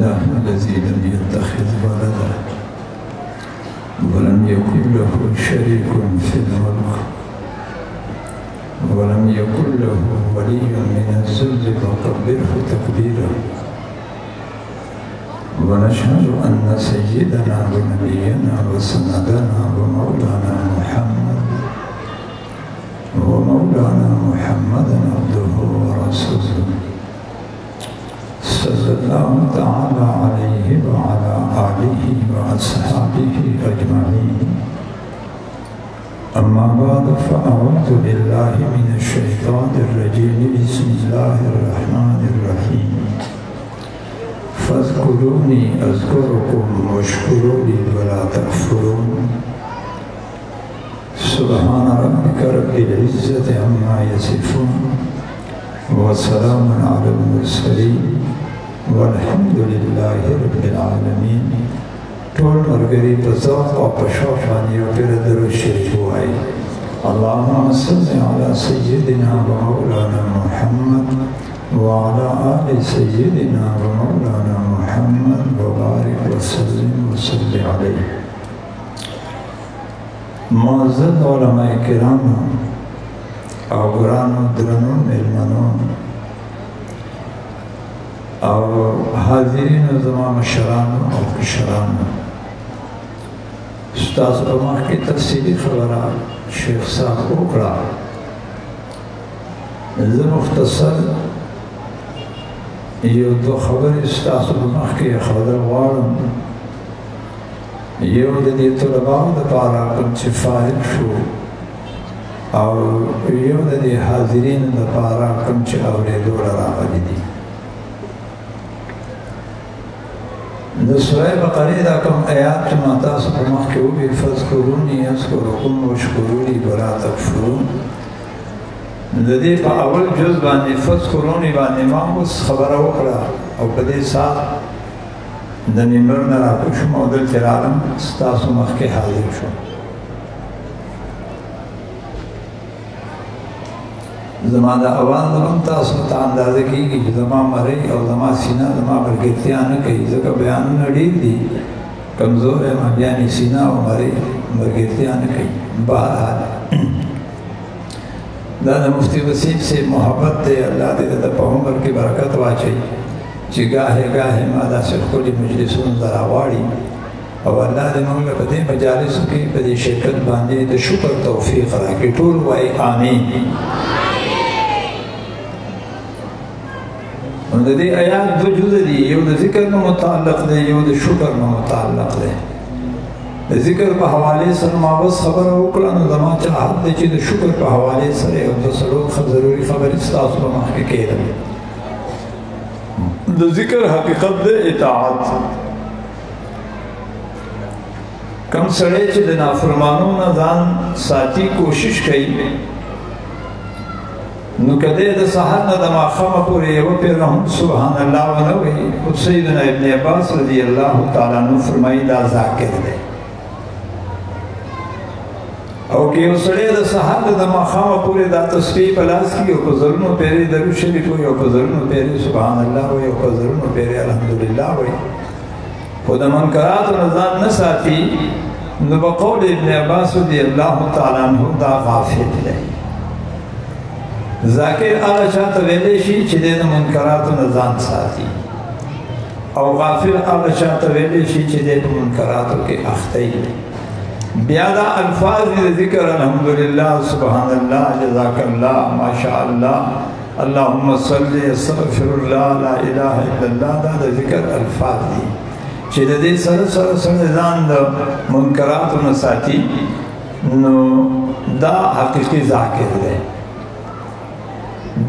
لله الذي لم يتخذ ولدا ولم يكن له شريك في الملك ولم يكن له ولي من الذل وكبره تكبيرا. ونشهد أن سيدنا ونبينا وسندنا ومولانا محمدا عبده ورسوله صلى الله تعالى عليه وعلى آله وأصحابه أجمعين. أما بعد فأعوذ بالله من الشيطان الرجيم. بسم الله الرحمن الرحيم. فاذكروني أذكركم واشكروا لي ولا تكفرون. سبحان ربك رب العزة عما يصفون وسلام على المرسلين والحمد لله رب العالمين. طول مرغري بزوق وبشوفاني وبردر الشريف واي. اللهم صل على سيدنا ومولانا محمد وعلى آل سيدنا ومولانا محمد وبارك وسلم وصل عليه. معزز علماء کرام او گرانو درنو ملمنو او حاضرین زمان مشرانو او کشرانو، استاذ علماء کی تفصیلی خبرات شیخ صاحب اکڑا زه مختصر یو دو خبر استاذ علماء کی خبر غواړم. یو د دې طلباو دپاره کوم چې فارغ شو او یو د دې حاضرینو دپاره کوم چې اورېدو له راغلي دي. د سورې بقرې دا کوم آیات چې ما تاسو په مخکې وویل فاذکروني اذکرکم واشکروا لي ولا تکفرون، د دې په اول جز باندې فاذکروني باندې ما اوس خبره وکړه او په دې سات د منبر نه راکوز شوم او دلته راغلم ستاسو مخکې حاضر شوم. زما د اواز هم تاسو ته اندازه کېږي چې زما مرۍ او زما سینه زما ملګرتیا نه کوي، ځکه بیانونه ډېر دي، کمزور یم بیا مې سینه او مرۍ ملګرتیا نه کوي. بهرحال دا د مفتي وسیب صاحب محبت دی، الله دې د په عمر کې برکت واچوي چې گاهې گاهې ما داسې ښکلي مجلسونو ته راواړي او الله دې موږ له په دې مجالسو کې په دې شرکت باندې د شکر توفیق راکړي. ټول وایي آمین. نو د دې آیات دو جزء دي، یو د ذکر نه متعلق دی، یو د شکر نه متعلق دی. د ذکر په حوالې سره ما بس خبره وکړه، نو زما چاهت دی چې د شکر په حوالې سره یو دوه څلور ضروري خبرې ستاسو په مخکې کېدل. د ذکر حقیقت د اطاعت. کم سړی چې د نافرمانو نه ځان ساتي کوشش کوي، نو کدی د سحر نه د ماښامه پورې یوه پیره هم سبحان الله ونه وایي. خو سیدنا ابن عباس رضی الله تعالی عنه فرمایي دا ذاکر دی. او که یو سړی د سحر نه د ماښامه پورې دا تسبیح په لاس کړي او په زرونو پیرې درود شریف وایي او په زرونو پیرې سبحان الله وایي او په زرونو پیرې الحمدلله وایي، خو د منکراتو نه ځان نه ساتي، نو په قول ابن عباس رضی الله تعالی عنه دا غافل دی. ذاکر هغه چاته ویلی شي چې دی د منکراتو نه ځان ساتي، او غافل هغه چاته ویلی شي چې دی په منکراتو کې اخته وي. بیا دا الفاظ د ذکر الحمدلله سبحان الله جزاک الله ماشاء الله اللهم صل استغفر الله لا اله الا الله، دا د ذکر الفاظ دي چې د دې سره سره سره ځان د منکراتو نه ساتي، نو دا حقیقي ذاکر دی.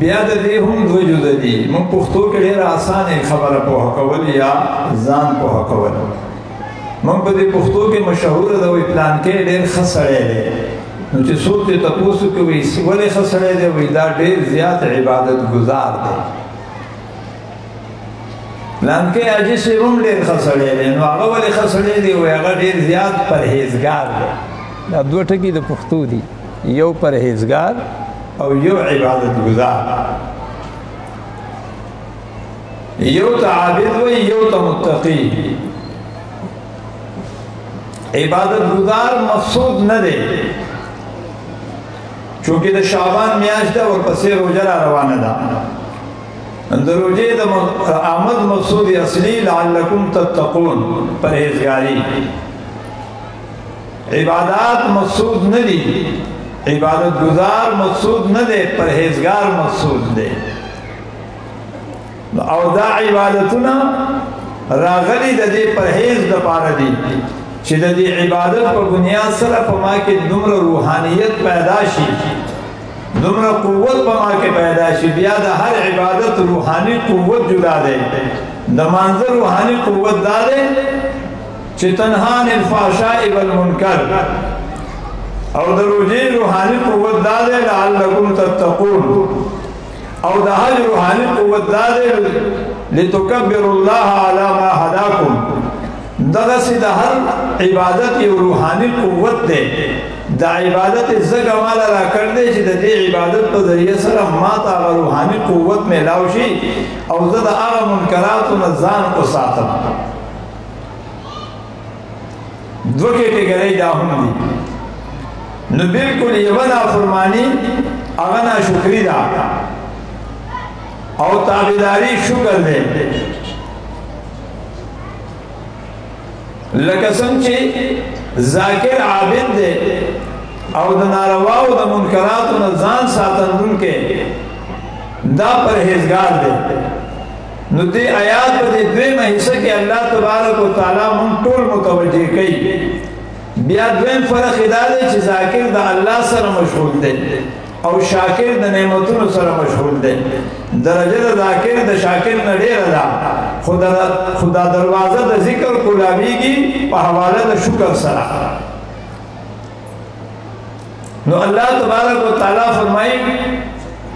بیا د دې هم دوه جزء دي. موږ پښتو کې ډېره اسانه خبره پوهه کول یا ځان پوهه کول. موږ په دې پښتو کې مشهوره ده وایي پلانکی ډېر ښه سړی دی، نو چې څوک دې تپوس وکړي وایي ولې ښه سړی دی، وایي دا ډېر زیات عبادت ګزار دی. پلانکی حاجي صاحب هم ډېر ښه سړی دی، نو هغه ولې ښه سړی دی، وایي هغه ډېر زیات پرهیزګار دی. دا دوه ټکي د پښتو دي، یو پرهیزګار او یو عبادت گزار. یو تا عابد وی یو تا متقی عبادت گزار مقصود نہ دے چونکہ دا شعبان میاشت دا ورپسے روجہ را روانہ دا دا روجے دا آمد مقصود اصلی لعلکم تتقون پرہیزگاری عبادات مقصود نہ دی عبادت گزار مقصود نہ دے پرہیزگار مقصود دے او دا عبادتنا راغلی دا دے پرہیز دا پارا دی چی دا دی عبادت پر بنیاد سر پما کے دمر روحانیت پیدا شی دمر قوت پما کے پیدا شی بیا دا ہر عبادت روحانی قوت جدا دے دا منظر روحانی قوت دا دے چی تنہان الفاشاء والمنکر او دا روجی روحانی قوت دا دے لعلکم تتقون او دا حج روحانی قوت دا دے لتکبر اللہ علی ما حداکم دغسی دا ہر عبادت یہ روحانی قوت دے دا عبادت زگا مالا را کر دے چی دا دی عبادت پر ذریعہ سر ماتا آغا روحانی قوت میں لاوشی او زد آغا منکرات و نزان کو ساتم دوکے کے گرے دا ہم دی نو بالکل یونا فرمانی آغا نا شکری دا او تابداری شکر دے لکسن چی ذاکر عابد دے او دا نارواو دا منکرات و نزان ساتندن کے دا پرہیزگار دے نو دی آیات پر دی دویم حصہ کہ اللہ تبارک و تعالی من طول متوجہ کئی بیا دویم فرق ادا دے چی ذاکر دا اللہ سر مشغول دے او شاکر دا نعمتون سر مشغول دے درجہ دا ذاکر دا شاکر نڈیر دا خدا دروازہ دا ذکر کلابی کی پا حوالہ دا شکر سرا نو اللہ تبارک و تعالیٰ فرمائی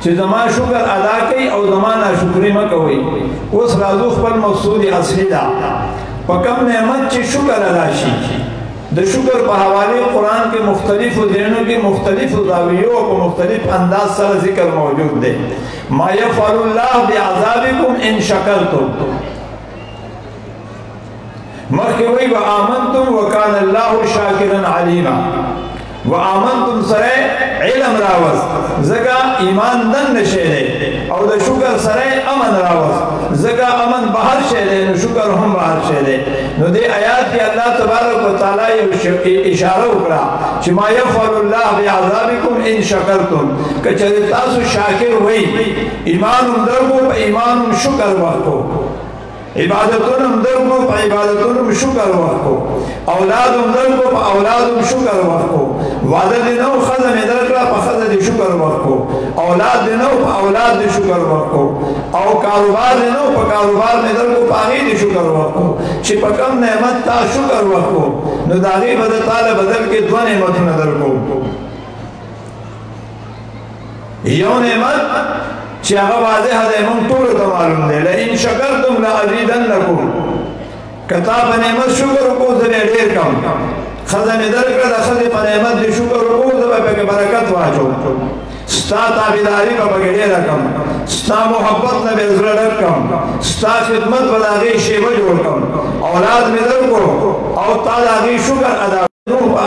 چی زمان شکر ادا کی او زمان شکری مکوئی اس رازو خپل مقصود اصلی دا پا کم نعمت چی شکر ادا شی دا شکر پا حوالی قرآن کے مختلف دینوں کی مختلف زاویوں کو مختلف انداز سر ذکر موجود دے ما یفعل اللہ بعذابکم ان شکرتم مرکوی وآمنتم وکان اللہ شاکرا علیما وآمنتم سرے علم راوز زگا ایمان دن نشے دے او دا شکر سرے امن راوز زگا امن بہر شے دے نو شکر ہم بہر شے دے نو دے آیات کی اللہ تبارک و تعالی اشارہ اکرا چی ما یفعل اللہ بعذابکم ان شکرتم کچھر تاسو شاکر ہوئی ایمان اندرگو پا ایمان شکر وقتو عبادتونم درگو پا عبادتونم شکر وقتو اولادم درگو پا اولادم شکر وقتو وعدد نو خزم درکلا پا خزد شکر وقتو اولاد نو پا اولاد شکر وقتو او کاروبار نو پا کاروبار میں درگو پا غید شکر وقتو چی پا کم نعمت تا شکر وقتو نو داغی بدتال بدل کے دو نعمت ندرگو یو نعمت چی آغا واضح دے من طول تو معلوم دے لئن شکرتم لأزیدنکم کتاب نعمت شکر کو زبے دیر کم خزم در کرد خزم نعمت دی شکر کو زبے پہ برکت واجو ستا تابداری پہ بگڑے رکم ستا محبت نبی ازر رکم ستا خدمت بلاغی شیوہ جوڑ کم اولاد مدر کو او تالاغی شکر ادا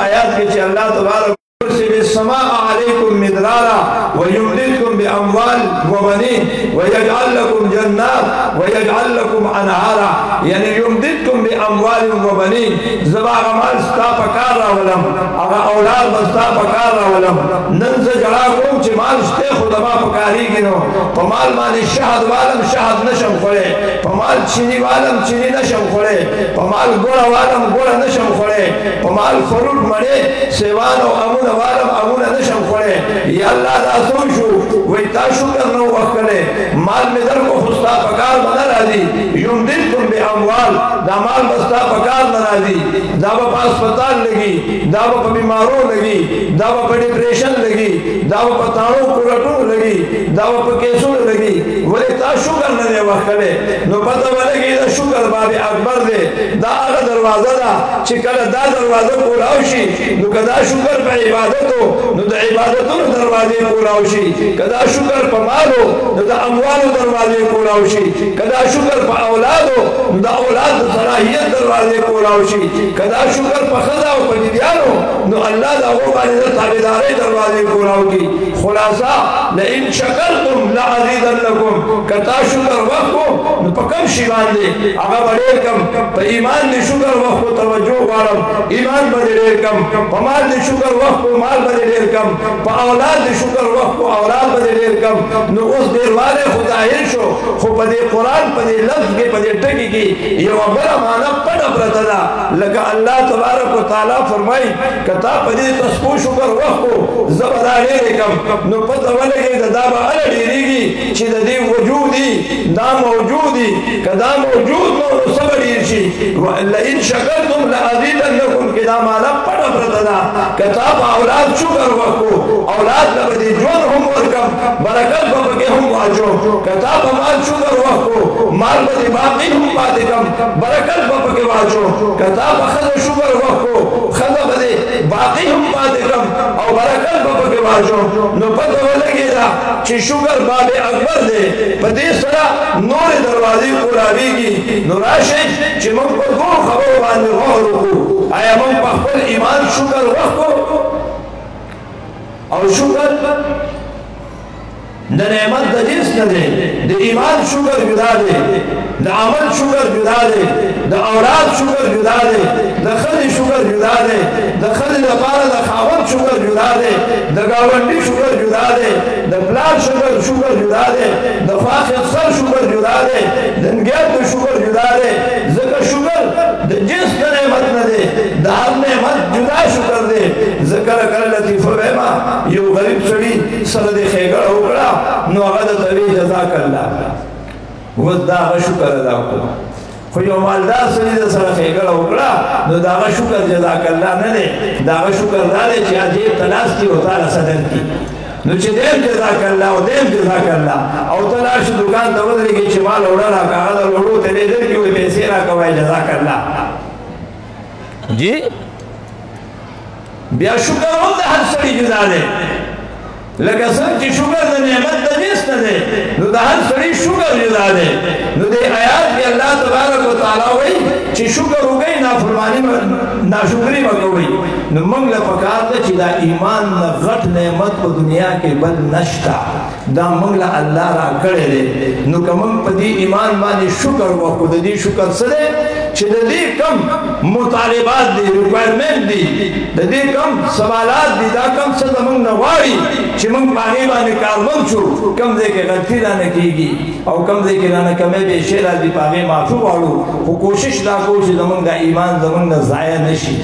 آیات کے چی اللہ تبارک يرسل السماء عليكم مدرارا ويمددكم بأموال وبنين ويجعل لكم جنات ويجعل لكم أنهارا يعني يمددكم بأموال وبنين زبا غمال ستا پکارا ولم اغا اولاد بستا پکارا ولم ننز جراکم چی مال ستے خدما پکاری گنو پمال مانی شہد والم شہد نشم خورے پمال چینی والم چینی نشم خورے پمال گوڑا والم گوڑا نشم خورے پمال خروٹ مڑے سیوان و امون والم امون نشم خورے یا اللہ دا سوشو وی تا شکر نو وقت کرے مال میں در کو خستا پکار بنا رہا دی یمددکم بے اموال دا مال بستا پکار نرازی دا با اسپتال لگی دا با بیماروں لگی دا با ڈپریشن لگی دا با تانوں کورٹوں لگی دا با کیسوں لگی ولی تا شکر نہ دے وقت کرے نو پتہ ولگی دا شکر باب اکبر دے دا آغا دروازہ دا چکل دا دروازہ کولاوشی نو کدا شکر پہ عبادتو نو دا عبادتو دروازے کولاوشی کدا شکر پہ مالو نو دا اموالو دروازے کولاوشی کدا شکر پہ اولادو نو دا اولاد صلاحیت دروازے کولاوشی کدا شکر پہ خدا و پہ دیانو نو اللہ دا غوبانی دا تابدارے دروازے کولاو کی خلاصہ لئن شکرتم لعزیدن لکم کتا شکر وقت کو نو پہ کم شیوان دے آگا بڑیر کم پہ ایمان دے شکر وقت کو توجہ وارم ایمان بدلیر کم پہ مال دے شکر وقت کو مال بدلیر کم پہ اولاد دے شکر وقت کو اولاد بدلیر کم نو اس دیر والے خداہر شو خو پہ دے قرآن پہ دے لفظ کے پہ دے ٹکی کی یہ وبرا مانا پڑا پرتنا لکہ اللہ تبارک و تعالیٰ فرمائی کتا پہ دے تسکو شکر وقت کو زبرالیر کم نو پتہ ولگے دا با علا دیری گی چی دا دی وجودی دا موجودی کدا موجود نو صبر ایرشی لئن شکرتم لعزیدن لکم کدا مالا پڑا پرتنا کتاب اولاد شکر وقو اولاد لبدی جون ہم ورکم برکت ببکے ہم واجو کتاب مال شکر وقو مال بدی باقی ہم پاتکم برکت ببکے واجو کتاب خد شکر وقو خد بدی باقی ہم پاتکم او برکت ببکے واجو نو پتہ ولگی دا چی شکر باب اکبر دے پدی سرا نور دروازی قرآبی کی نوراشی چی من پر دو خبر باندے غور رکو آیا من پر ایمان شکر وقت کو اور شکر دا نعمت دا جنس نہ دے دا ایمان شکر جدا دے دا عمل شکر جدا دے دا اولاد شکر جدا دے دا خد شکر جدا دے دا خد دا پارا دا خاون شکر جدا دے دا گاونڈی شکر جدا دے دا پلان شکر جدا دے دا فاخر سر شکر جدا دے دا نگیت شکر جدا دے ذکر شکر دا جنس دا نعمت نہ دے دا ہر نعمت جدا شکر دے ذکر کر لطیفہ بیما یو غریب سڑی سرد خیگر اکڑا نو غدت ابی جزاک اللہ وز داغ شکر ادا کو خو یو مالدار سری دا سر خیگر اکڑا نو داغ شکر جزاک اللہ نہ دے داغ شکر دا دے چی آجیب تلاس کی ہوتا لسدن کی نو چی دیم جزاک اللہ و دیم جزاک اللہ او تلاش دکان تا بدری کی چمال اوڑا را کاغذ لوڑو تیرے در کی ہوئی پیسی را کوئی جزاک اللہ جی بیا شکر ہوں دا ہر سری جدا دے لکہ سر چی شکر دا نعمت دا جس نہ دے نو دا ہر سری شکر جدا دے نو دے آیات کی اللہ تبارک و تعالیٰ ہوئی چی شکر ہو گئی نافرمانی ناشکری مکوئی نو منگل پکار دا چی دا ایمان نا غٹ نعمت پا دنیا کے بل نشتا دا منگل اللہ را کڑے دے نو کہ منگ پا دی ایمان مانی شکر وقو دا دی شکر سدے چی دا دی کم مطالبات دی ریکوائرمنٹ دی دا دی کم سوالات دی دا کم سدا منگ نواری چی منگ پانی بانی کارمن شو کم دے کے غلطی رانا کی گی او کم دے کے رانا کمیں بے شیرہ دی پاگے معفو وارو وہ کوشش دا کوشش زمان دا ایمان زمان دا ضائع نشی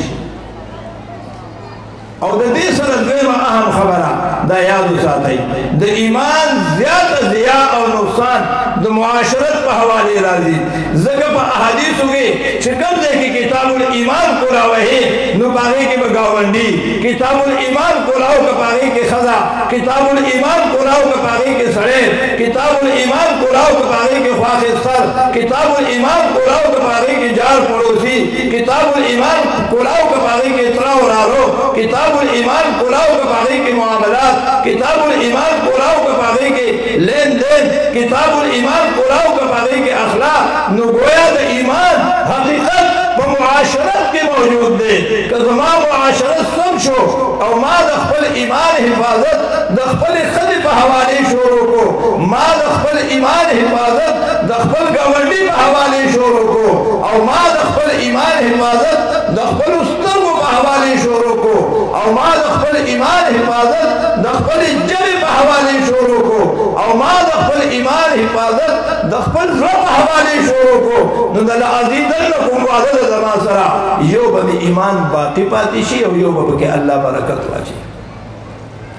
او دا دی سر دویم اہم خبرہ دا یادو ساتھائی دا ایمان زیادہ ضیاء او نقصان دا معاشرت پا حوالی راضی ذکر پا احادیث ہوگی چکم دے کہ کتاب الایمان کو راوہی نو پاگے کے بگاونڈی کتاب الایمان کو راو کا پاگے کے خضا کتاب الایمان کو راو کا پاگے کے سڑے کتاب الایمان کو راو کا پاگے کے خواخ سر کتاب الایمان کو راو کا پاگے کے جار پڑوسی کتاب الایمان کو راو کا پاگے کے اتراو رارو کتاب الایمان کو راو کا پاگے کے معاملات کتاب الایمان کو راو کا پاگے کے لین دین کتاب الایمان کو راو کا پاگے کے اخلاق نو گویا دا ایمان حقیقت و معاشرت کے موجود دے کہ زمان معاشرت سم شو او ما دخل ایمان حفاظت دخل خد پا حوالی شورو کو ما دخل ایمان حفاظت دخل گورنی پا حوالی شورو کو او ما دخل ایمان حفاظت دخل استر پا حوالی شورو کو او ما دخل ایمان حفاظت دخل جب پا حوالی شورو کو او ما دخل ایمان حفاظت دخل رب حوالی شورو کو نندل عزیزن لکم وعدد زمان سرا یو بمی ایمان باقی پاتی شی او یو بمی کہ اللہ برکت واجی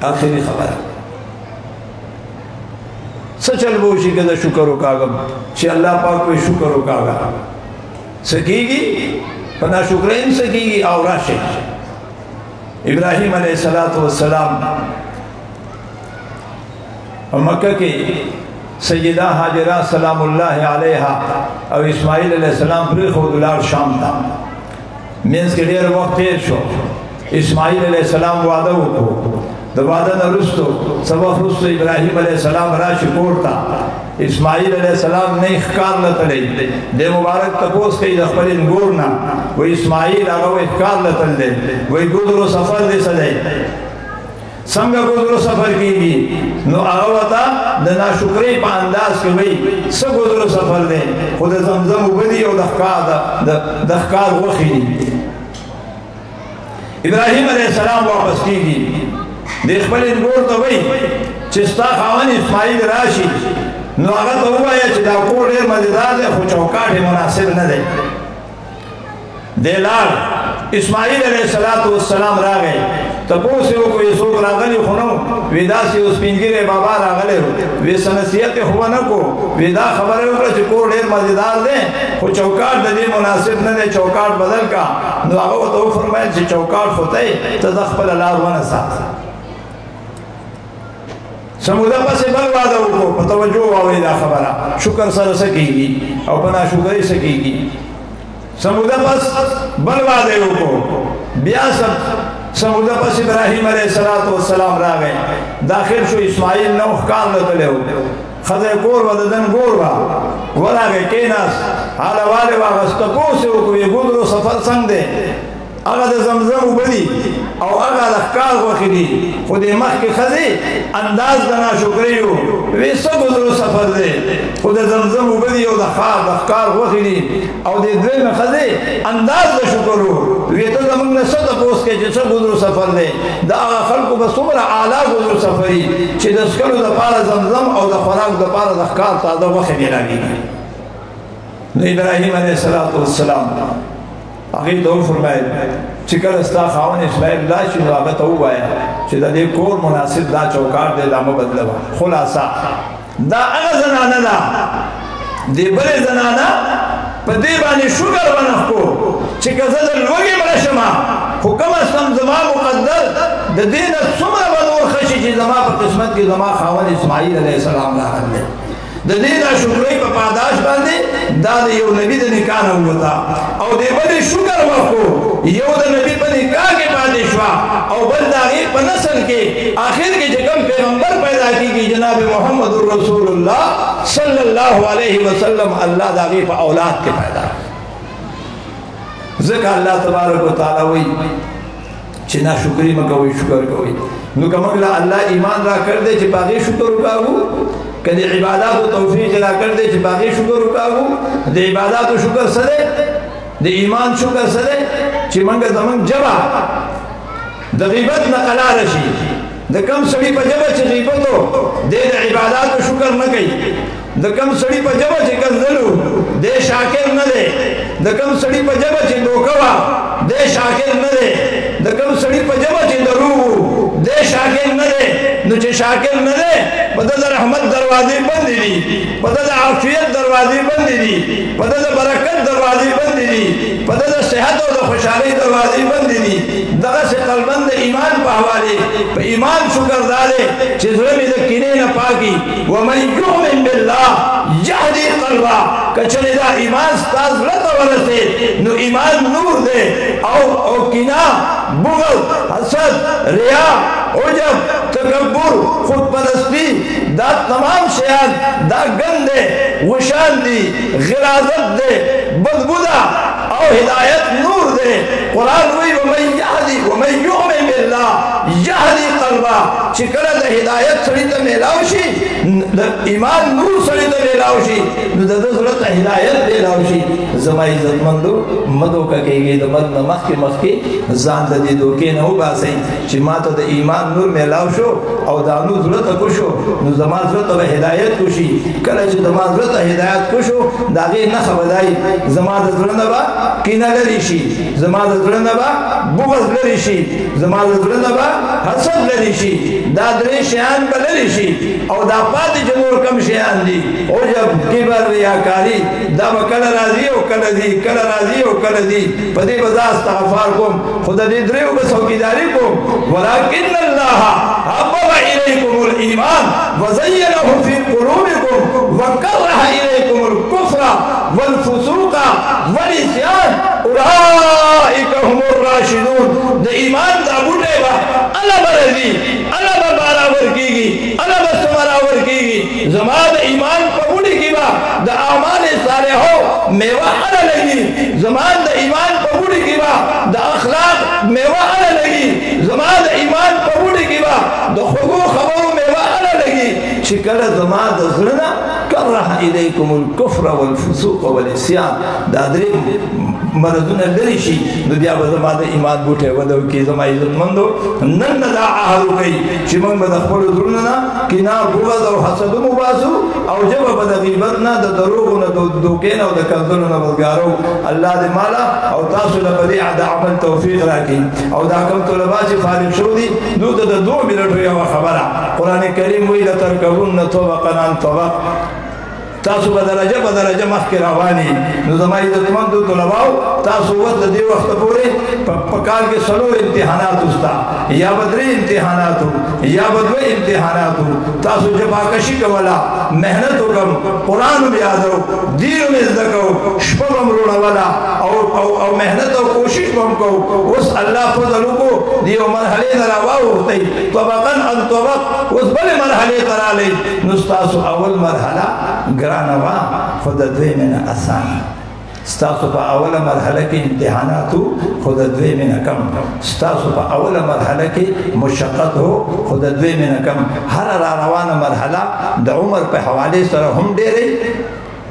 آخری خبر سچل بوشی کہ دا شکر و کاغم چی اللہ پاک پہ شکر و کاغم سکیگی پنا شکرین سکیگی او راشی ابراہیم علیہ السلام مکہ کی سیدہ حاجرہ سلام اللہ علیہا او اسماعیل علیہ السلام پر خود لار شام تا مینس کے دیر وقت تیر شو اسماعیل علیہ السلام وعدہ کو دا وعدہ نرستو سبق رستو ابراہیم علیہ السلام راشی کورتا اسماعیل علیہ السلام نے اخکار لطلی دے مبارک تپوس کئی دخپلین گورنا وہ اسماعیل آگا وہ اخکار لطل دے وہی گودر و سفر دے سدے سنگا گودر و سفر کی گی نو آگا وطا دا ناشکری پا انداز کے وہی سب گودر و سفر دے خود زمزم بدی اور دخکار وخی ابراہیم علیہ السلام واپس کی گی دیکھ پلین گور تو وہی چستا خواہن اسماعیل راشی نو آگا تو ہوا ہے چی دا کور دیر مزیدار دے خو چوکاٹ مناسب نہ دے دیلار اسماعیل علیہ السلام را گئے تپو سے وہ کوئی سوک را گلی خونو ویدا سے اس پینگیر بابا را گلے وی سنسیت خوانا کو ویدا خبر ہے کہ کور دیر مزیدار دے خو چوکاٹ دے مناسب نہ دے چوکاٹ بدل کا نو آگا تو فرمائے چی چوکاٹ ہوتا ہے تزخپل اللہ ونسا سمودہ پس بل وعدہ کو پتوجہ واوی دا خبرہ شکر سر سکی گی او پنا شکری سکی گی سمودہ پس بل وعدہ کو بیا سب سمودہ پس ابراہیم علیہ السلام را گئے داخل شو اسماعیل نو خکار لطلے ہو خضر کور و ددن گور ورا گئے کیناس حالا والے واغستکو سے ہو کوئی گودر و سفر سنگ دے اگا دا زمزم بدی او اگا دا خکار وخیدی خود مخ کی خزی انداز دنا شکریو ویسا گزر سفر دے خود زمزم بدی او دا خکار وخیدی او دے دوی میں خزی انداز دا شکرو ویتا دا منگ نسا دا پوست کے چسا گزر سفر دے دا اگا خلقو بسوبر اعلا گزر سفری چی دسکلو دا پارا زمزم او دا خوراک دا پارا دا خکار تا دا وخیدی لگی ابراہیم علیہ السلام آگئی تو فرمائے چکر استا خواہن اسماعیل اللہ چیزو آگا تو ہوا ہے چیزا دے کور مناسب دا چوکار دے دا مبدلوا خلاصا دا اگا زنانا دا دے بلے زنانا پا دے بانی شکر بنخ کو چکر زدر لوگی مرشما حکم اسلام زمان مقدر دا دین سمر بنور خشی چیز زمان پا قسمت کی زمان خواہن اسماعیل علیہ السلام لاغر دے دا دینا شکری پا پاداش باندے دا دا یو نبی دا نکانا ہوتا او دے بڑی شکر وقو یو دا نبی پا نکاہ کے پادشوا او بل دا غیر پا نسل کے آخر کے جکم پیغمبر پیدا کی گی جناب محمد الرسول اللہ صلی اللہ علیہ وسلم اللہ دا غیر پا اولاد کے پیدا ذکر اللہ تبارک و تعالی ہوئی چنا شکری مکوئی شکر کوئی نو کمکلا اللہ ایمان را کر دے چی باقی شکر رکاگو کہ عبادات و توفیق را کر دے چی باقی شکر رکاگو دے عبادات و شکر سدے دے ایمان شکر سدے چی منگا زمان جبا دا غیبت نقلا رشی دا کم سڑی پا جبا چی غیبتو دے دا عبادات و شکر نکی دا کم سڑی پا جبا چی کنزلو دے شاکر ندے دا کم سڑی پا جبا چی دوکوا دے شاکر ندے دا کم سڑی پا جبا چی درو دے شاکر ندے نو چی شاکر ندے پتہ دا رحمت دروازی بندی دی پتہ دا عافیت دروازی بندی دی پتہ دا برکت دروازی بندی دی پتہ دا صحت و دا خوشحالی دروازی بندی دی دغا سے قلبند ایمان پا حوالے پا ایمان شکر دالے چیز رمی دا کینے نا پاکی وَمَنْ يُؤْمِنْ بِاللَّهِ يَهْدِي قَلْبَا کچھنے دا ایمان ستاز لتا ورسے نو ایمان نور دے او کینا بغل حسد ریا عجب تکبر خود پرستی دا تمام شیان دا گندے وشان دی غرازت دے بدبودا او ہدایت نور دے قرآن وی وَمَنْ يُؤْمِنْ بِاللَّهِ يَهْدِي قَلْبَا چکر دا ہدایت سڑیتا میلاوشی ایمان نور سڑیتا میلاوشی نو دا دزرت ہدایت میلاوشی زمائی عزت مندو مدو کا کہی گئی دا مد نمخ کے زان دا دی دوکے نہو باسی چی ماتا دا ایمان نور میلاوشو او دا نو زرت کشو نو زمان زرت و ہدایت کشی کلا چی زمان زرت ہدایت کشو دا غیر نخ بدائی زمان دا زرت با کینه لرې شي، زما د زړه نه به بغض لرې شي، زما د زړه نه به حسد لرې شي. دا درې شیان به لرې شي. او دا پاتې چې نور کم شیان دي، عجب، کبر، ریاکاري، دا به کله راځي او کله ځي، کله راځي او کله ځي. په دې به زه استغفار کوم، خو د دې دریو به څوکیداري کوم. ولکن الله حبب الیکم الایمان وزینه فی قلوبکم وکره الیکم الکفر والفسوق والعصیان اولئک هم الراشدون. د ایمان دا بوټی به الله به راځي، الله به برابر کېږي، الله به برابر کېږي. زما د ایمان په بوټي کې به د اعمال صالحو میوه الله لګي، زما د ایمان په بوټي کې به د اخلاق میوه الله لګي، زما د ایمان په بوټي کې به د خوږو خبرو میوه الله لګي. چې کله زما د زړه نه کره الیکم الکفر والفسوق والعصیان دا درې مرضونه لرې شي، نو بیا به زما د ایمان بوټی وده وکړي. زما عزتمندو، نن نه دا عهد وکړئ چې موږ به د خپلو زړونو نه کینه، بغض او حسدونه وباسو، او ژبه به د غیبت نه، د دروغو نه، د دوکې نه او د کنځلو نه وزګارو. الله دې مالا او تاسو له په دې د عمل توفیق راکړي. او دا کوم طلبا چې فارغ شوي دي، دوی ته د 2 منټو یوه خبره، قرآن کریم وایي لترکبن طبقا عن طبق. تاسو به درجه په درجه مخکې رواني. نو زما عزتمندو طلباو، تاسو اوس د دې وخته پورې په کال کې 3 امتحانات وستا، یا به 3 امتحانات یا به 2 امتحانات. تاسو جفاکشي کوله، محنت وکم، قرآن مې یادو، دین مې زده کو، شپه به م روڼوله او محنت او کوشش به م کو. اوس الله فضل وکړو، د یو مرحلې نه راواوښتی، طبقا عن طبق. اوس بلې مرحلې ته راغلی. نو ستاسو اول مرحله ګرانه وه، خو د دویمې نه اسانه. ستاسو په اوله مرحله کې امتحاناتو، خو د دویمې نه کم. ستاسو په اوله مرحله کې مشقت هو، خو د دویمې نه کم. هره را روانه مرحله د عمر په حوالې سره هم ډېرې،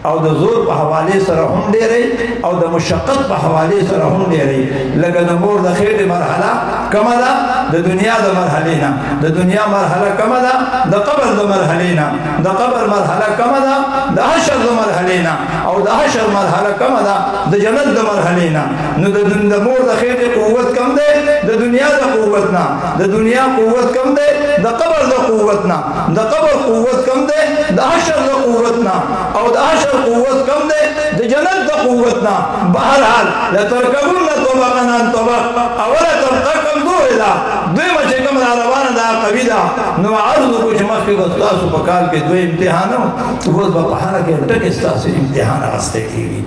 او د زور په حوالې سره هم ډېرې، او د مشقت په حوالې سره هم ډېرې. لکه د مور د خېټې مرحله کمه ده د دنیا د مرحلې نه، د دنیا مرحله کمه ده د قبر د مرحلې نه، د قبر مرحله کمه ده د حشر د مرحلې نه، او د حشر مرحله کمه ده د جنت د مرحلې نه. نو د مور د خېټې قوت کم دی د دنیا د قوت نه، د دنیا قوت کم دی د قبر د قوت نه، د قبر قوت کم دی د حشر د قوت نه، او د حشر قوت کم دی د جنت د قوت نه. بهرحال لترکبن طبقا عن طبق، اوله طبقه کمزورې ده، دویمه چې کوم را روانه ده قوي ده. نو عرض وکړو چې مخکې به ستاسو په کال کې 2 امتحانه، اوس به په هره ګنټه کې ستاسو امتحان اخیستی کېږي.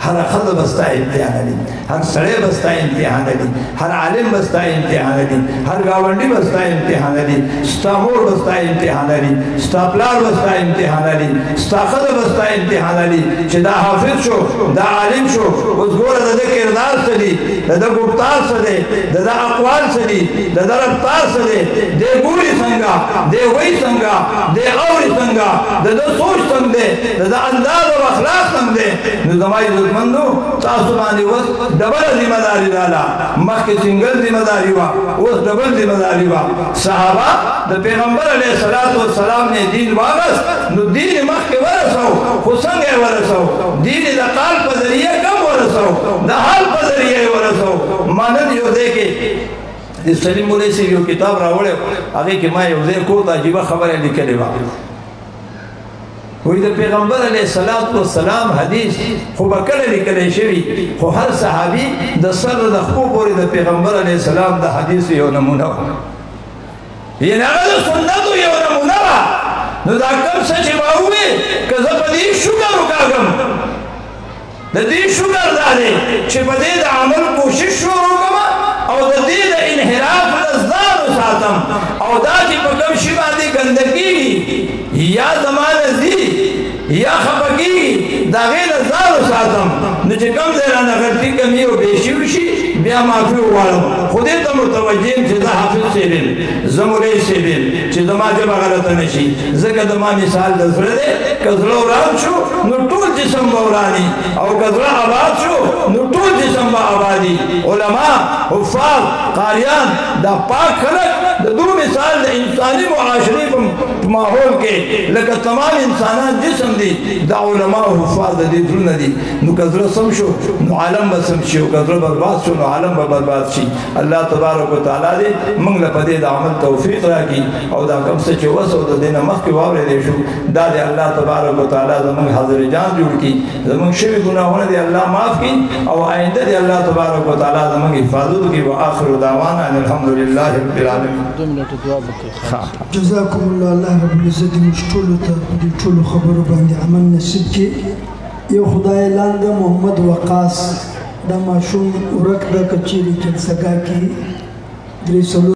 هر ښځه به ستا امتحان لري، هر سړی به ستا امتحان لري، هر عالم به ستا امتحان لري، هر ګاونډي به ستا امتحان لري، ستا مور به ستا امتحان لري، ستا پلار به ستا امتحان لري، ستا ښځه به ستا امتحان لري چې دا حافظ شو، دا عالم شو. اوس ګوره د ده کردار څه دي، د ده ګفتار څه دی، د ده اقوال څه دي، د ده رفتار څه دی، دی ګوري څنګه، دی وایي څنګه، دی اوري څنګه، د ده سوچ څنګه دی، د ده انداز او اخلاق څنګه دی. نو زما عزتمندو، تاسو باندې اوس ډبله ذمه داري راغله. مخکې سنګل ذمه داري وه، اوس ډبل ذمه داري وه. صحابه د پیغمبر علیه السلام نه دین واغست، نو دین یې مخکې ورسو، خو څنګه یې ورسو؟ دین یې د قال په ذریعه کم ورسو، د حال په ذریعه یې ورسو. ما نن یو ځای کې د سلیم مولوي صاحب یو کتاب راوړی، هغې کې ما یو ځای کور ته عجیبه خبره لیکلې وه. وی د پیغمبر علیه السلام حدیث خو به کله لیکلی شوي، خو هر صحابي د سر د خپو پورې د پیغمبر علیه السلام د حدیث یو نمونه وه، یعنې هغه د سنتو یو نمونه وه. نو دا کوم څه چې ما وویل، که زه په دې شکر وکاږم، د دې شکر دا دی چې په دې د عمل کوشش شروع کړم، او د دې د انحراف نه ځان وساتم، او دا چې په کوم شي باندې ګندګي یا زما نه ځي یا خفه کېږي، د هغې نه ځان وساتم. نو چې کوم ځای رانه غلطي کمي او بېشي وشي، بیا معافي وغواړم. خو دې ته متوجه یم چې زه حافظ صاحب یم، زه مولوي صاحب یم، چې زما ژبه غلطه نه شي. ځکه زما مثال د زړه دی، که زړه وران شو نو ټول جسم به وراني، او که زړه آباد شو نو ټول جسم به آبادي. علما، حفاظ، قاریان، دا پاک خلک دو مثال د انسانی معاشرې په ماحول کې لکه تمام انسانان جسم دي دا علماء او حفاظ د دې زړونه دي نو که زړه سم شو نو عالم به سم شي او که زړه برباد شو نو عالم به برباد شي الله تبارک وتعالی دې موږ له په دې د عمل توفیق راکړي او دا کوم څه چې وس او د دې نه مخکې واورېدی شو دا د الله تبارک وتعالی زموږ حاضر جان جوړ کړي زموږ شوي ګناهونه دې الله معاف کړي او آئنده دې الله تبارک وتعالی زموږ حفاظت وکړي وآخر دعوانا ان الحمد لله رب العالمین جزاكم الله الله رب العزت موږ ټولو ته په دې ټولو خبرو باندې عمل نصیب کړي یو خدای لاندې محمد وقاص دا ماشوم ورک د کچېري جلسګاه کې درې